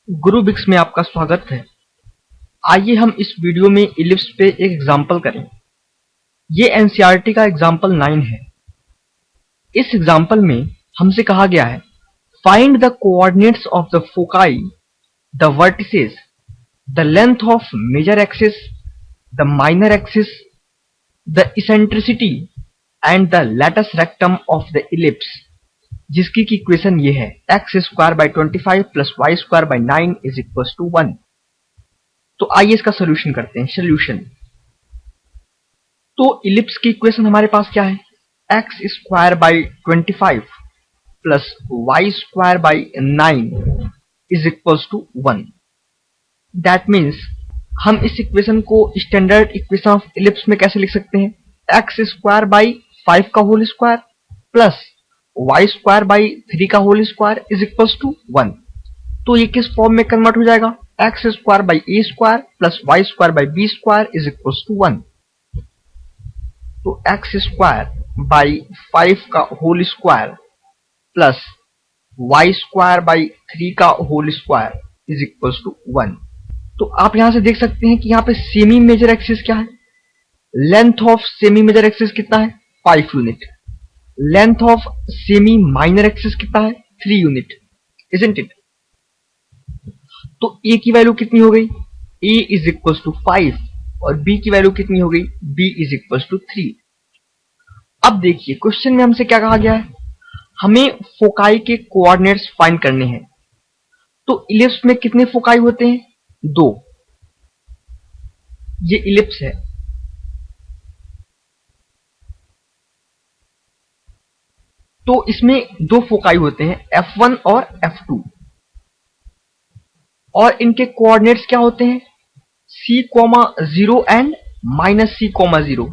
गुरु बिक्स में आपका स्वागत है। आइए हम इस वीडियो में इलिप्स पे एक एग्जाम्पल करें। ये एनसीईआरटी का एग्जाम्पल 9 है। इस एग्जाम्पल में हमसे कहा गया है find the coordinates of the foci, the vertices, the length of major axis, the minor axis, the eccentricity and the latus rectum of the ellipse, जिसकी की इक्वेशन ये है x² by 25 plus y² by 9 is equals to 1। तो आइए इसका solution करते हैं। Solution तो इलिप्स की इक्वेशन हमारे पास क्या है, x² by 25 plus y² by 9 is equals to 1। That means हम इस इक्वेशन को स्टैंडर्ड इक्वेशन ऑफ इलिप्स में कैसे लिख सकते हैं, x² by 5 का whole square plus y² by 3 का whole square is equals to 1। तो ये किस फॉर्म में कन्वर्ट हो जाएगा, x² by a² plus y² by b² is equals to 1। तो x² by 5 का whole square plus y² by 3 का whole square is equals to 1। तो आप यहां से देख सकते हैं कि यहाँ पे सेमी मेजर एक्सिस क्या है, length of semi major axis कितना है 5 unit, length of semi minor axis कितना है 3 यूनिट, इजंट इट। तो a की वैल्यू कितनी हो गई, a इज इक्वल टू 5 और b की वैल्यू कितनी हो गई, b इज इक्वल टू 3। अब देखिए क्वेश्चन में हमसे क्या कहा गया है, हमें फोकाई के कोऑर्डिनेट्स फाइंड करने हैं। तो इलिप्स में कितने फोकाई होते हैं, 2। ये इलिप्स है, तो इसमें 2 फोकाई होते हैं f1 और f2 और इनके कोऑर्डिनेट्स क्या होते हैं c,0 एंड -c,0।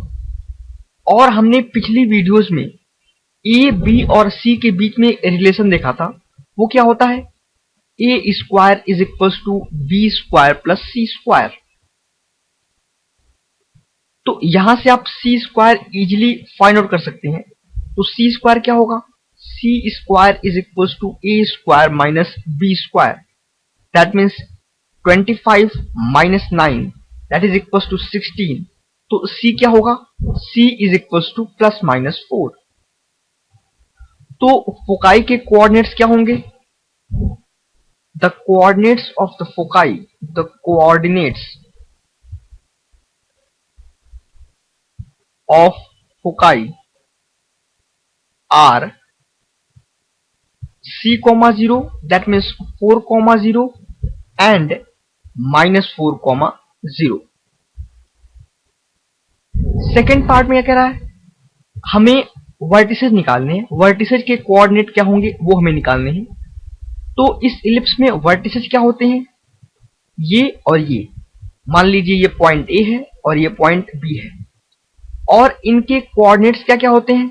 और हमने पिछली वीडियोस में a, b और c के बीच में रिलेशन देखा था, वो क्या होता है a² is equals to b² plus c²। तो यहां से आप c² इजिली फाइंड आउट कर सकते हैं। तो c² क्या होगा, c² is equals to a² minus b²। That means 25 minus 9 that is equals to 16। तो c क्या होगा, c is equals to plus minus 4। तो फोकाई के कोऑर्डिनेट्स क्या होंगे, the coordinates of the foci, the coordinates of foci are c,0 that means 4,0 and -4,0। Second part में क्या कह रहा है, हमें वर्टिसेस निकालने हैं। वर्टिसेस के कोऑर्डिनेट क्या होंगे वो हमें निकालने हैं। तो इस इलिप्स में वर्टिसेस क्या होते हैं, ये और ये। मान लीजिए ये पॉइंट ए है और ये पॉइंट बी है और इनके कोऑर्डिनेट्स क्या क्या होते हैं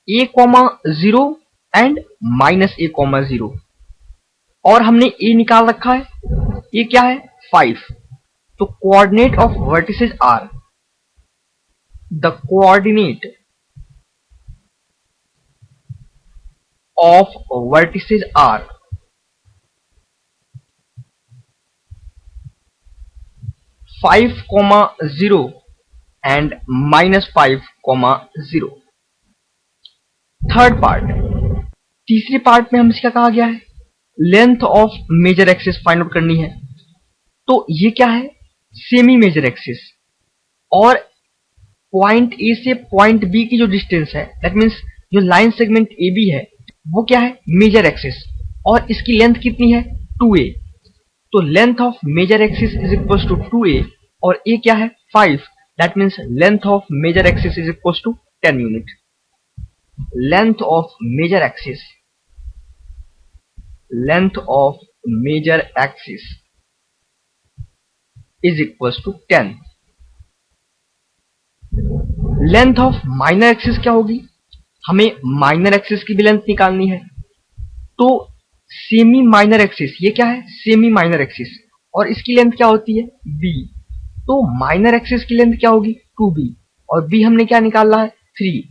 a,0 एंड -a,0। और हमने a निकाल रखा है, ये क्या है 5। तो coordinate of vertices are, the coordinate of vertices are 5,0 and -5,0। Third part, तीसरे पार्ट में हमसे क्या कहा गया है, length of major axis find out करनी है। तो ये क्या है सेमी मेजर एक्सिस और पॉइंट ए से पॉइंट बी की जो डिस्टेंस है दैट मीन्स जो लाइन सेगमेंट ए बी है वो क्या है मेजर एक्सिस और इसकी लेंथ कितनी है 2a। तो length of major axis is equal to 2a और a क्या है 5। That means length of major axis is equal to 10 unit. Length of major axis, length of major axis is equal to 10। Length of minor axis क्या होगी, हमें minor axis की भी length निकालनी है। तो सेमी माइनर एक्सिस, ये क्या है सेमी माइनर एक्सिस और इसकी लेंथ क्या होती है b। तो माइनर एक्सिस की लेंथ क्या होगी 2b और b हमने क्या निकाला है 3।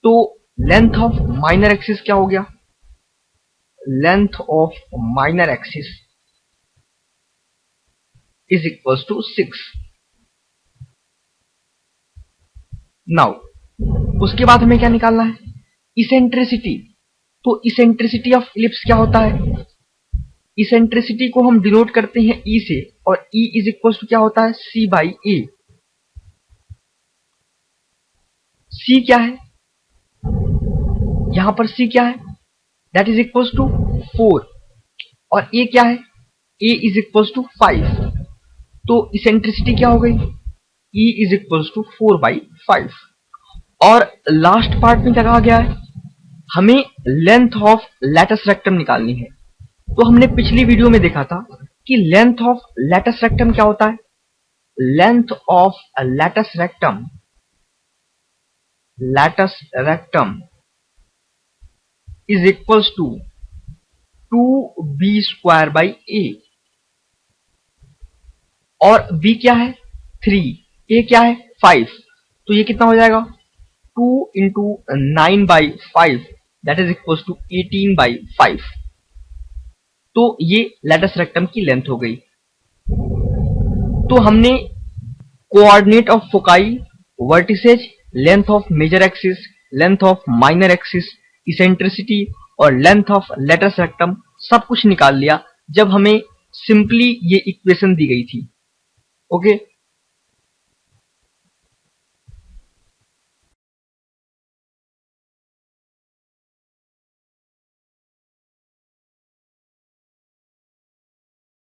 तो लेंथ ऑफ माइनर एक्सिस क्या हो गया, length of minor axis is equals to 6. Now उसके बाद हमें क्या निकालना है? इसेंट्रिसिटी. तो इसेंट्रिसिटी ऑफ इलिप्स क्या होता है? इसेंट्रिसिटी को हम डिनोट करते हैं ई से, और ई इज इक्वल टू क्या होता है? सी बाई ए. सी क्या है यहां पर? सी क्या है? That is equal to 4. और ए क्या है? A is equal to 5. तो इसेंट्रिसिटी क्या हो गई? E is equal to 4/5. और लास्ट पार्ट में क्या कहा गया है? हमें लेंथ ऑफ लैटिस रेक्टम निकालनी है. तो हमने पिछली वीडियो में देखा था कि लेंथ ऑफ लैटिस रेक्टम क्या होता है? Length of latus rectum is equals to 2b² a. और b क्या है? 3. a क्या है? 5. तो ये कितना हो जाएगा? 2 into 9/5, that is equals to 18/5. तो ये लैटिस रेक्टम की लेंथ हो गई. तो हमने coordinate of foci, vertices, length of major axis, length of minor axis, eccentricity और लेंथ ऑफ लैटिस रेक्टम सब कुछ निकाल लिया जब हमें सिंपली ये इक्वेशन दी गई थी. ओके,